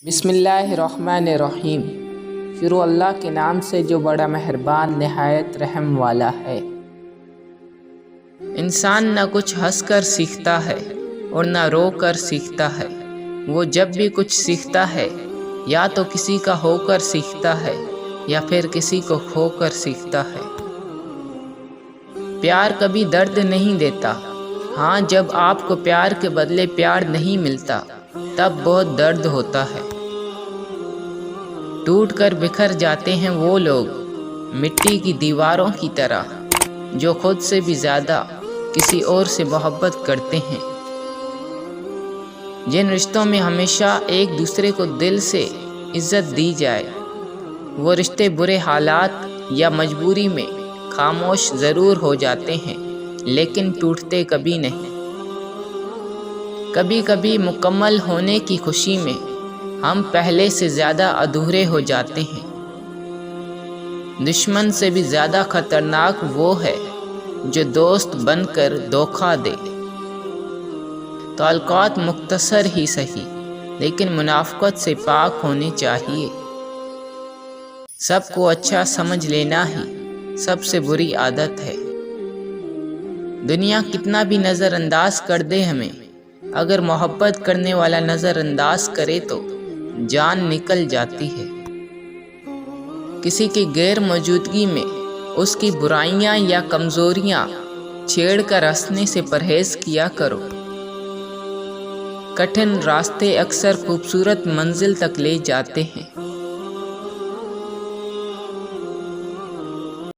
بسم اللہ الرحمن الرحیم۔ شروع اللہ کے نام سے جو بڑا مہربان نہایت رحم والا ہے۔ انسان نہ کچھ ہنس کر سیکھتا ہے اور نہ رو کر سیکھتا ہے۔ وہ جب بھی کچھ سیکھتا ہے یا تو کسی کا ہو کر سیکھتا ہے یا پھر کسی کو کھو کر سیکھتا ہے۔ پیار کبھی درد نہیں دیتا، ہاں جب آپ کو پیار کے بدلے پیار نہیں ملتا تب بہت درد ہوتا ہے۔ ٹوٹ کر بکھر جاتے ہیں وہ لوگ مٹی کی دیواروں کی طرح جو خود سے بھی زیادہ کسی اور سے محبت کرتے ہیں۔ جن رشتوں میں ہمیشہ ایک دوسرے کو دل سے عزت دی جائے وہ رشتے برے حالات یا مجبوری میں خاموش ضرور ہو جاتے ہیں لیکن ٹوٹتے کبھی نہیں۔ کبھی کبھی مکمل ہونے کی خوشی میں ہم پہلے سے زیادہ ادھورے ہو جاتے ہیں۔ دشمن سے بھی زیادہ خطرناک وہ ہے جو دوست بن کر دھوکہ دے۔ تعلقات مختصر ہی صحیح لیکن منافقت سے پاک ہونے چاہیے۔ سب کو اچھا سمجھ لینا ہی سب سے بری عادت ہے۔ دنیا کتنا بھی نظر انداز کر دے ہمیں، اگر محبت کرنے والا نظر انداز کرے تو جان نکل جاتی ہے۔ کسی کی غیر موجودگی میں اس کی برائیاں یا کمزوریاں چھیڑ کر ہنسنے سے پرہیز کیا کرو۔ کٹھن راستے اکثر خوبصورت منزل تک لے جاتے ہیں۔